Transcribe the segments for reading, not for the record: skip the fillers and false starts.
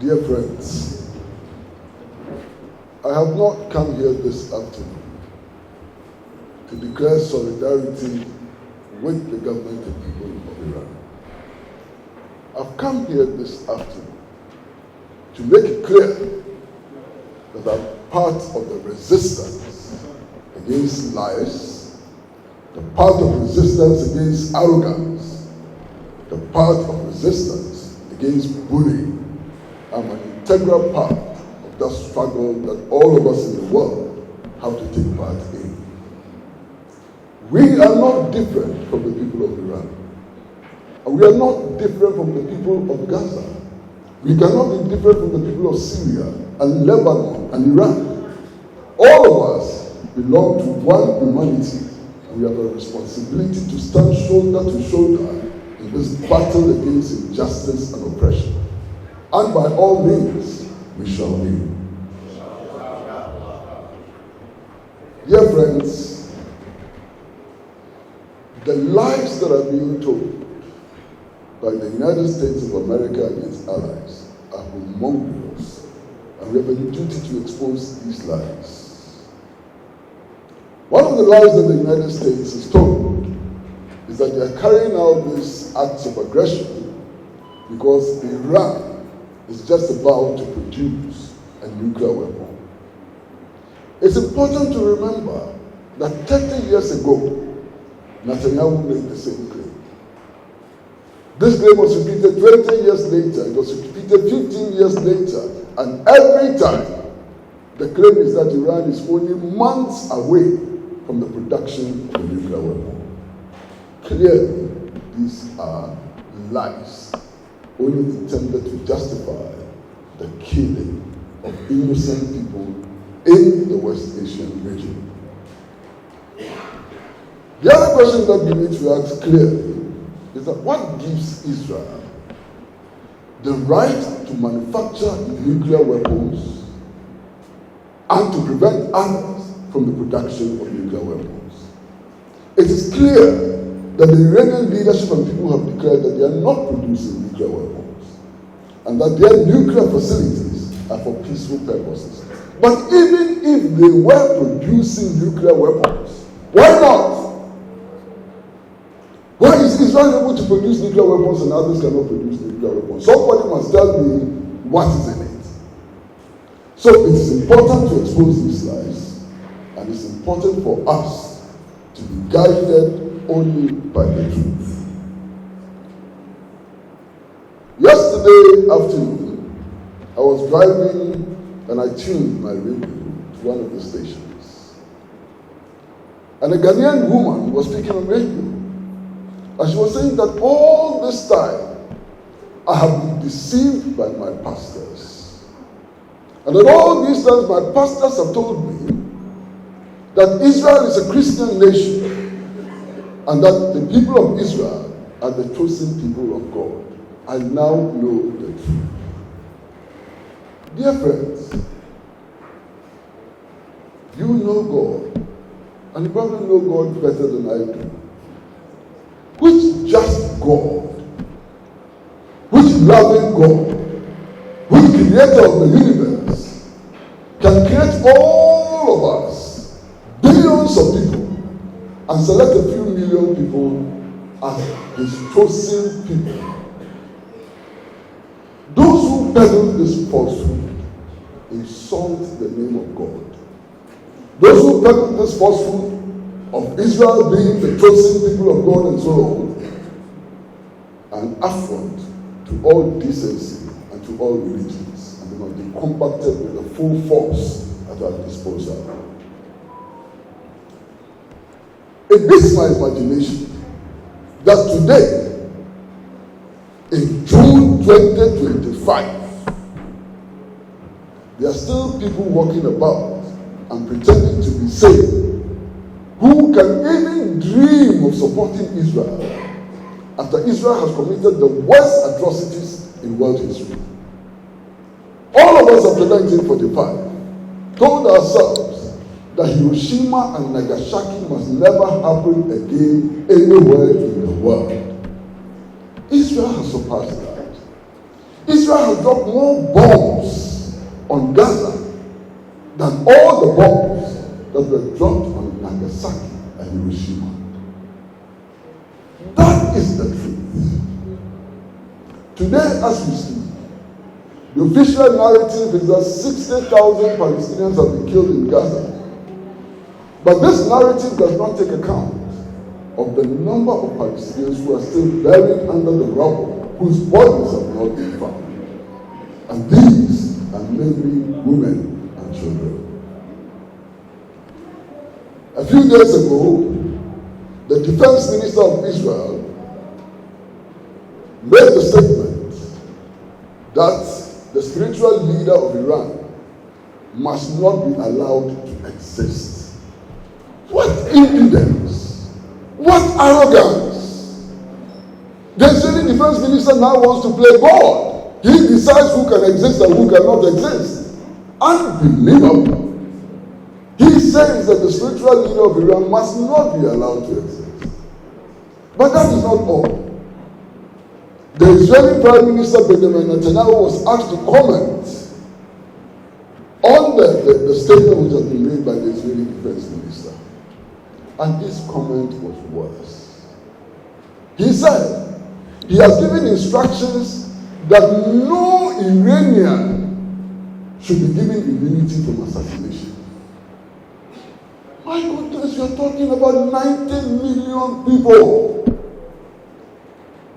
Dear friends, I have not come here this afternoon to declare solidarity with the government and people of Iran. I've come here this afternoon to make it clear that I'm part of the resistance against lies, the part of resistance against arrogance, the part of resistance against bullying. I'm an integral part of that struggle that all of us in the world have to take part in. We are not different from the people of Iran. And we are not different from the people of Gaza. We cannot be different from the people of Syria and Lebanon and Iraq. All of us belong to one humanity, and we have a responsibility to stand shoulder to shoulder in this battle against injustice and oppression. And by all means, we shall win. Dear friends, the lies that are being told by the United States of America and its allies are humongous, and we have a duty to expose these lies. One of the lies that the United States is told is that they are carrying out these acts of aggression because Iran is just about to produce a nuclear weapon. It's important to remember that 30 years ago, Netanyahu made the same claim. This claim was repeated 20 years later, it was repeated 15 years later, and every time the claim is that Iran is only months away from the production of a nuclear weapon. Clearly, these are lies, only intended to justify the killing of innocent people in the West Asian region. The other question that we need to ask clearly is that what gives Israel the right to manufacture nuclear weapons and to prevent others from the production of nuclear weapons? It is clear that the Iranian leadership and people have declared that they are not producing nuclear weapons and that their nuclear facilities are for peaceful purposes. But even if they were producing nuclear weapons, why not? Why is Israel able to produce nuclear weapons and others cannot produce nuclear weapons? Somebody must tell me what is in it. So it is important to expose these lies, and it's important for us to be guided only by the truth. Yesterday afternoon, I was driving and I tuned my radio to one of the stations. And a Ghanaian woman was speaking on radio. And she was saying that all this time, I have been deceived by my pastors. And that all these times, my pastors have told me that Israel is a Christian nation and that the people of Israel are the chosen people of God. I now know the truth. Dear friends, you know God, and you probably know God better than I do. Which just God, which loving God, which creator of the universe, can create all of us, billions of people, and select a few million people as his chosen people? Those who peddle this falsehood insult the name of God. Those who peddle this falsehood of Israel being the chosen people of God and so on, an affront to all decency and to all religions, and they must be combated with the full force at our disposal. It beats my imagination that today, in June 2025, there are still people walking about and pretending to be saved who can even dream of supporting Israel after Israel has committed the worst atrocities in world history. All of us after 1945 told ourselves that Hiroshima and Nagasaki must never happen again anywhere in the world. Israel has surpassed that. Israel Israel has dropped more bombs on Gaza than all the bombs that were dropped on Nagasaki and Hiroshima. That is the truth. Today, as we speak, the official narrative is that 60,000 Palestinians have been killed in Gaza. But this narrative does not take account of the number of Palestinians who are still buried under the rubble, whose bodies have not been found. And these are mainly women and children. A few days ago, the defense minister of Israel made the statement that the spiritual leader of Iran must not be allowed to exist. What impudence! What arrogance! The Israeli defense minister now wants to play God. He decides who can exist and who cannot exist. Unbelievable. He says that the spiritual leader of Iran must not be allowed to exist. But that is not all. The Israeli Prime Minister Benjamin Netanyahu was asked to comment on the statement which has been made by the Israeli Defense Minister. And his comment was worse. He said he has given instructions that no Iranian should be given immunity from assassination. My goodness, you are talking about 90 million people.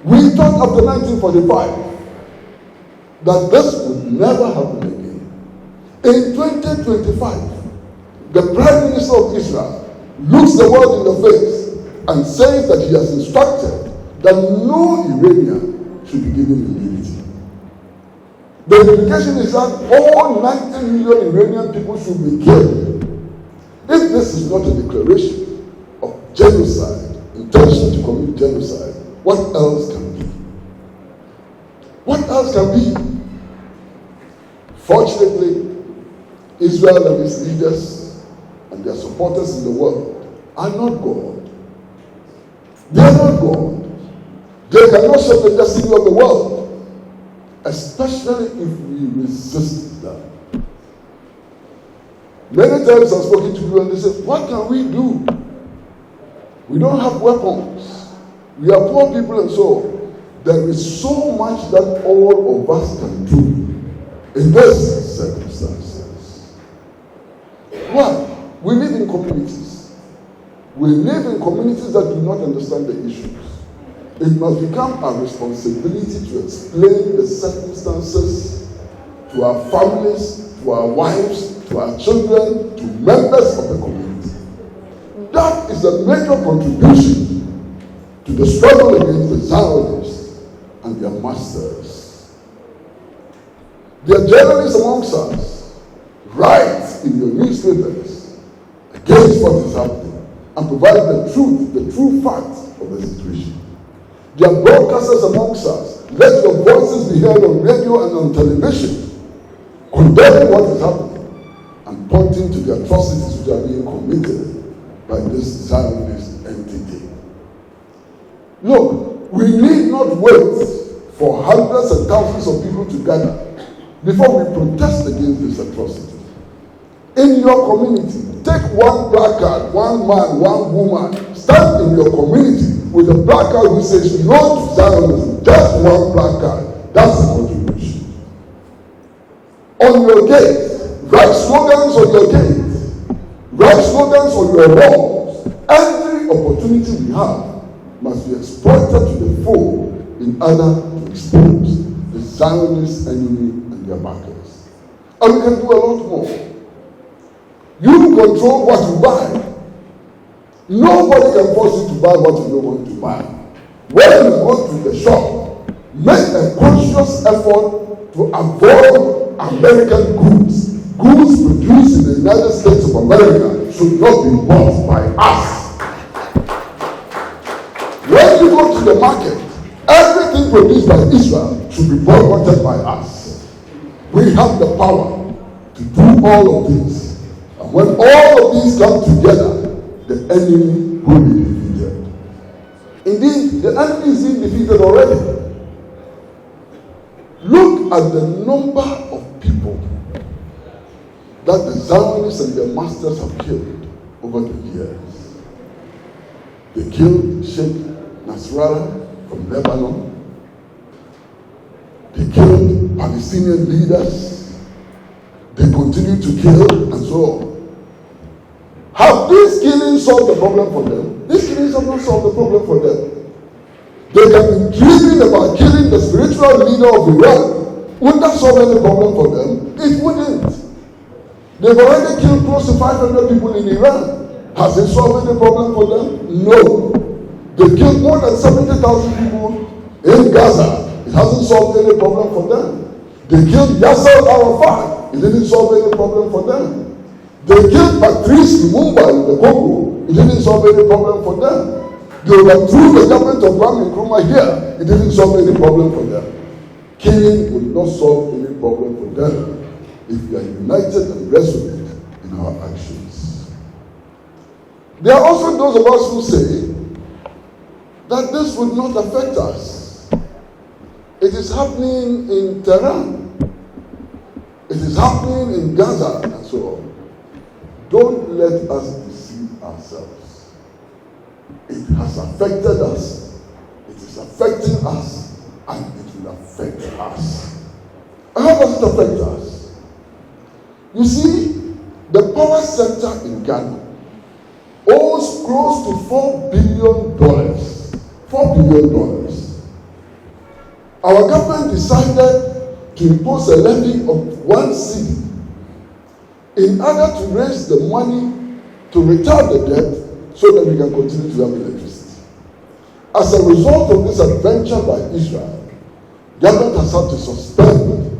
We thought after 1945 that this would never happen again. In 2025, the Prime Minister of Israel looks the world in the face and says that he has instructed that no Iranian should be given immunity. The implication is that all 90 million Iranian people should be killed. If this is not a declaration of genocide, intention to commit genocide, what else can be? What else can be? Fortunately, Israel and its leaders and their supporters in the world are not God. They are not God. They cannot shape the destiny of the world, especially if we resist them. Many times I've spoken to people and they say, what can we do? We don't have weapons. We are poor people and so on. There is so much that all of us can do in these circumstances. One, we live in communities. We live in communities that do not understand the issues. It must become our responsibility to explain the circumstances to our families, to our wives, to our children, to members of the community. That is a major contribution to the struggle against the Zionists and their masters. There are journalists amongst us, write in your newspapers against what is happening and provide the true facts of the situation. There are broadcasters amongst us, let your voices be heard on radio and on television, condemning what is happening and pointing to the atrocities which are being committed by this Zionist entity. Look, we need not wait for hundreds and thousands of people to gather before we protest against this atrocity. In your community, take one placard, one man, one woman, stand in your community with a placard which says no to Zionism, just one placard. That's the contribution. On your gate, write slogans on your gate, write slogans on your walls. Every opportunity we have must be exploited to the full in order to expose the Zionist enemy and their backers. And we can do a lot more. You control what you buy. Nobody can force you to buy what you don't want to buy. When you go to the shop, make a conscious effort to avoid American goods. Goods produced in the United States of America should not be bought by us. When you go to the market, everything produced by Israel should be boycotted by us. We have the power to do all of this. And when all of these come together, the enemy will be defeated. Indeed, the enemy is being defeated already. Look at the number of people that the Zionists and their masters have killed over the years. They killed Sheikh Nasrallah from Lebanon. They killed Palestinian leaders. They continue to kill and so on. Have these killings solved the problem for them? These killings have not solved the problem for them. They can be dreaming about killing the spiritual leader of Iran. Would that solve any problem for them? It wouldn't. They've already killed close to 500 people in Iran. Has it solved any problem for them? No. They've killed more than 70,000 people in Gaza. It hasn't solved any problem for them. They killed Yasser Arafat. It didn't solve any problem for them. They killed Patrice Lumumba in the Congo. It didn't solve any problem for them. They overthrew the government of Kwame Nkrumah here. It didn't solve any problem for them. Killing will not solve any problem for them if we are united and resolute in our actions. There are also those of us who say that this would not affect us. It is happening in Tehran. It is happening in Gaza and so on. Don't let us deceive ourselves. It has affected us. It is affecting us, and it will affect us. How does it affect us? You see, the power sector in Ghana owes close to $4 billion. $4 billion. Our government decided to impose a levy of 1 cedi in order to raise the money to retire the debt so that we can continue to have electricity. As a result of this adventure by Israel, government has had to suspend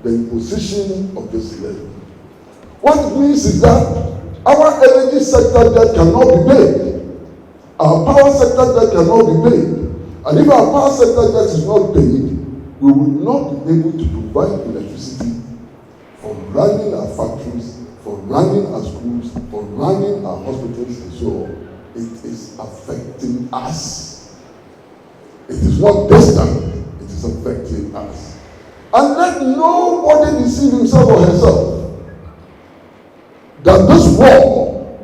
the imposition of this levy. What it means is that our energy sector debt cannot be paid. Our power sector debt cannot be paid. And if our power sector debt is not paid, we will not be able to provide electricity for running our factories, for running our schools, for running our hospitals and so on. It is affecting us. It is not distant, it is affecting us. And let nobody deceive himself or herself that this war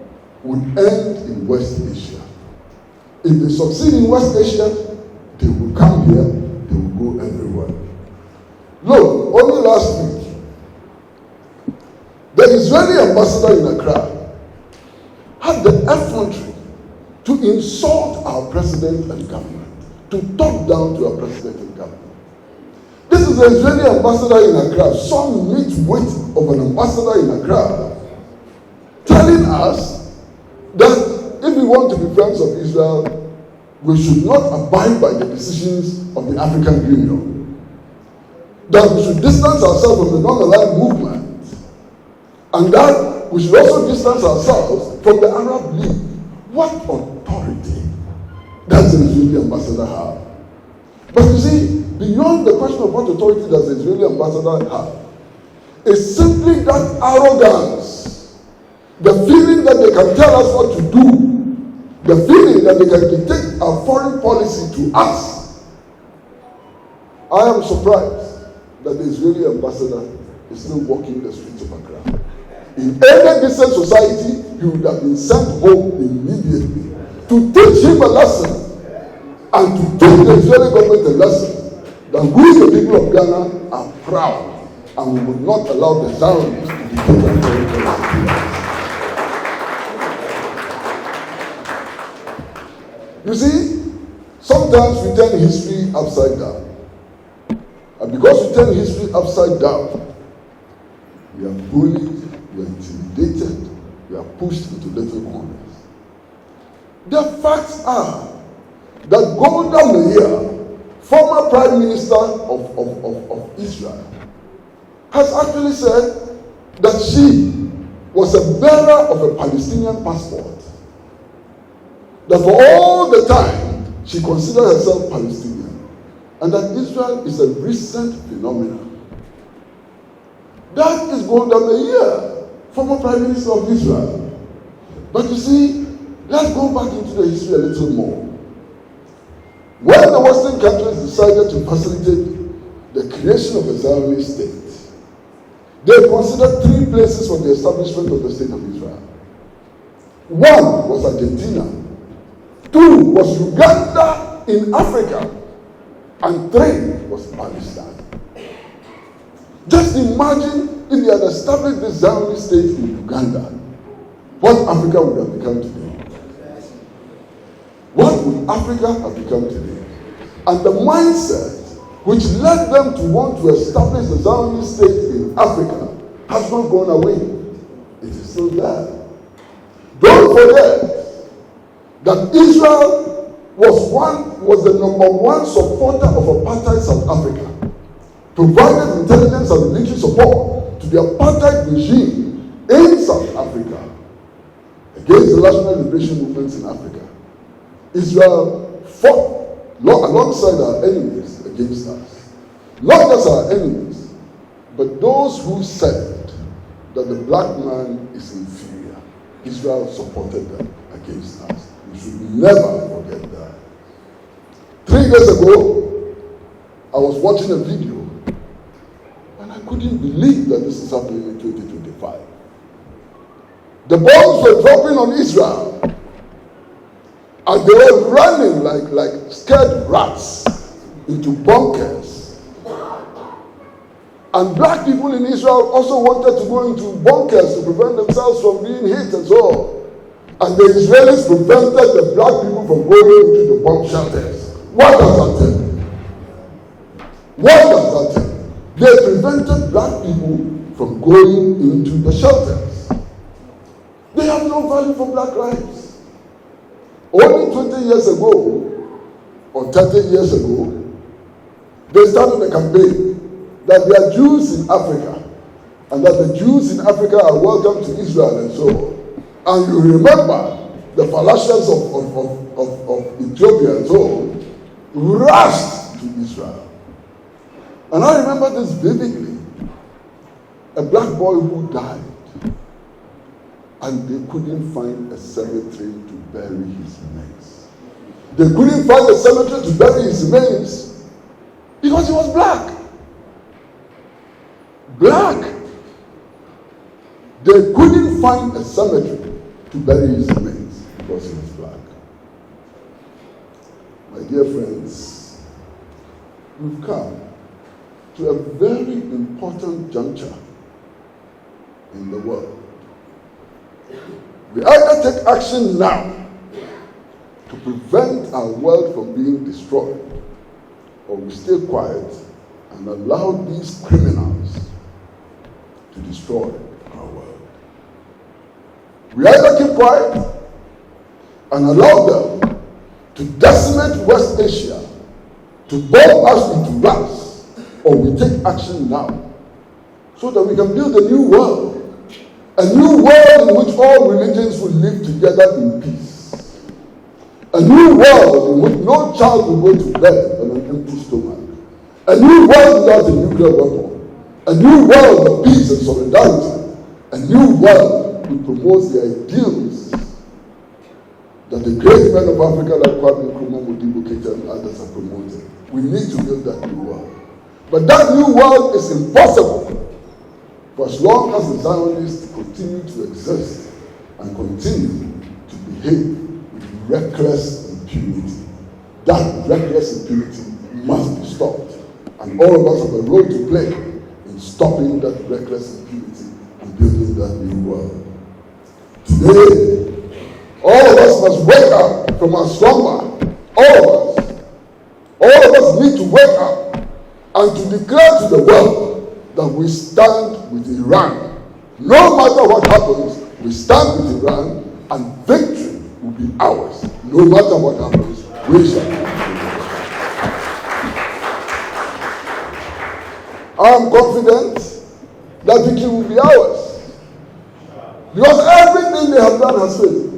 would end in West Asia. If they succeed in West Asia, they will come here, they will go everywhere. Look, only last week, the Israeli ambassador in Accra had the effrontery to insult our president and government, to talk down to our president and government. This is the Israeli ambassador in Accra, some midwit of an ambassador in Accra, telling us that if we want to be friends of Israel, we should not abide by the decisions of the African Union. That we should distance ourselves from the non-aligned movement. And that we should also distance ourselves from the Arab League. What authority does the Israeli ambassador have? But you see, beyond the question of what authority does the Israeli ambassador have, is simply that arrogance, the feeling that they can tell us what to do, the feeling that they can dictate our foreign policy to us. I am surprised that the Israeli ambassador is still walking the streets of Accra. In any decent society, he would have been sent home immediately to teach him a lesson and to teach the Israeli government a lesson that we, the people of Ghana, are proud and we will not allow the Zionists to dictate our foreign policy. You see, sometimes we turn history upside down. And because we turn history upside down, we are bullied, we are intimidated, we are pushed into little corners. The facts are that Golda Meir, former Prime Minister of Israel, has actually said that she was a bearer of a Palestinian passport. That for all the time, she considered herself Palestinian. And that Israel is a recent phenomenon. That is Golda Meir, former Prime Minister of Israel. But you see, let's go back into the history a little more. When the Western countries decided to facilitate the the creation of a Zionist state, they considered three places for the establishment of the state of Israel. One was Argentina, two was Uganda in Africa, and three was Palestine. Just imagine if they had established the Zionist state in Uganda, what Africa would have become today. What would Africa have become today? And the mindset which led them to want to establish the Zionist state in Africa has not gone away. It is still there. Don't forget that Israel was the number one supporter of apartheid South Africa, provided intelligence and military support to the apartheid regime in South Africa against the national liberation movements in Africa. Israel fought alongside our enemies against us. Not just our enemies, but those who said that the black man is inferior. Israel supported them against us. We should never forget that. 3 days ago, I was watching a video and I couldn't believe that this is happening in 2025. The bombs were dropping on Israel and they were running like scared rats into bunkers. And black people in Israel also wanted to go into bunkers to prevent themselves from being hit as well. And the Israelis prevented the black people from going into the bomb shelters. What does that tell you? What does that tell you? They prevented black people from going into the shelters. They have no value for black lives. Only 20 years ago, or 30 years ago, they started a campaign that there are Jews in Africa, and that the Jews in Africa are welcome to Israel and so on. And you remember the Falashas of Ethiopia and so on rushed to Israel. And I remember this vividly. A black boy who died, and they couldn't find a cemetery to bury his remains. They couldn't find a cemetery to bury his remains because he was black. Black. They couldn't find a cemetery to bury his remains because he was black. My dear friends, we've come to a very important juncture in the world. We either take action now to prevent our world from being destroyed, or we stay quiet and allow these criminals to destroy our world. We either keep quiet and allow them to decimate West Asia, to bomb us into rats, or we take action now so that we can build a new world. A new world in which all religions will live together in peace. A new world in which no child will go to bed on an empty stomach. A new world without a nuclear weapon. A new world of peace and solidarity. A new world which promotes the ideals that the great men of Africa like Kwesi Nkrumah, Modibo Keita and others have promoted. We need to build that new world. But that new world is impossible for as long as the Zionists continue to exist and continue to behave with reckless impunity. That reckless impunity must be stopped. And all of us have a role to play in stopping that reckless impunity and building that new world. Today, all of us must wake up from our slumber. All of us. All of us need to wake up and to declare to the world that we stand with Iran. No matter what happens, we stand with Iran, and victory will be ours. No matter what happens, we shall be victorious. I am confident that victory will be ours. Because everything they have done has failed.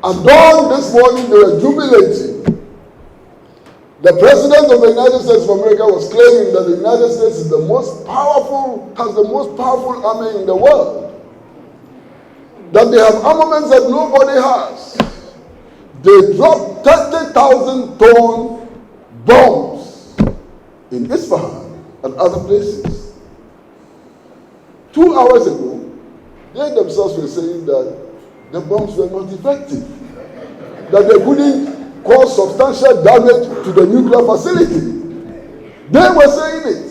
And dawn this morning they were jubilating. The President of the United States of America was claiming that the United States is the most powerful, has the most powerful army in the world. That they have armaments that nobody has. They dropped 30,000 ton bombs in Isfahan and other places. 2 hours ago, they themselves were saying that the bombs were not effective, that they couldn't cause substantial damage to the nuclear facility. They were saying it.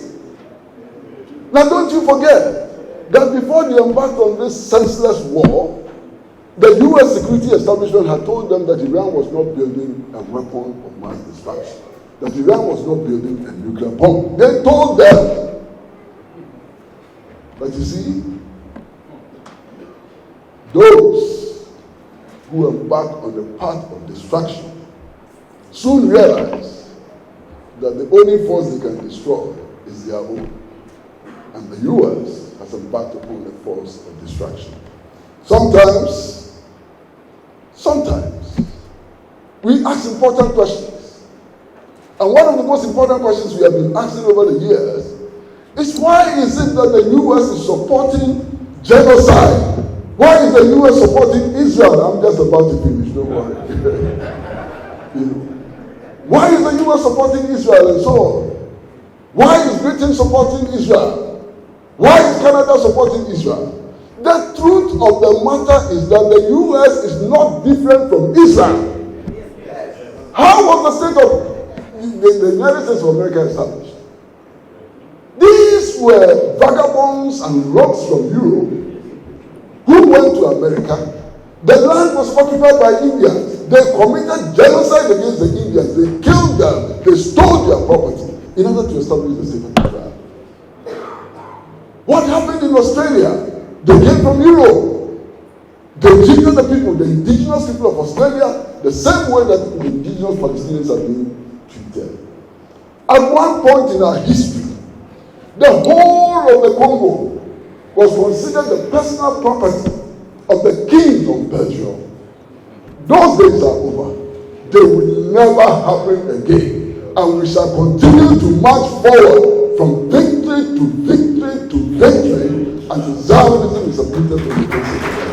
Now don't you forget that before they embarked on this senseless war, the U.S. security establishment had told them that Iran was not building a weapon of mass destruction, that Iran was not building a nuclear bomb. They told them. But you see, those who embark on the path of destruction soon realize that the only force they can destroy is their own. And the U.S. has embarked upon a force of destruction. Sometimes, we ask important questions. And one of the most important questions we have been asking over the years is, why is it that the U.S. is supporting genocide? Why is the U.S. supporting Israel? I'm just about to finish, don't worry. Why is the U.S. supporting Israel and so on? Why is Britain supporting Israel? Why is Canada supporting Israel? The truth of the matter is that the U.S. is not different from Israel. How was the state of the United States of America established? These were vagabonds and rogues from Europe who went to America. The land was occupied by Indians. They committed genocide against the Indians. They killed them. They stole their property in order to establish the state of Israel. What happened in Australia? They came from Europe. They treated the indigenous people of Australia, the same way that the indigenous Palestinians are being treated. At one point in our history, the whole of the Congo was considered the personal property of the king of Belgium. Those days are over. They will never happen again. And we shall continue to march forward from victory to victory to victory until Zionism is uprooted from the face of the earth.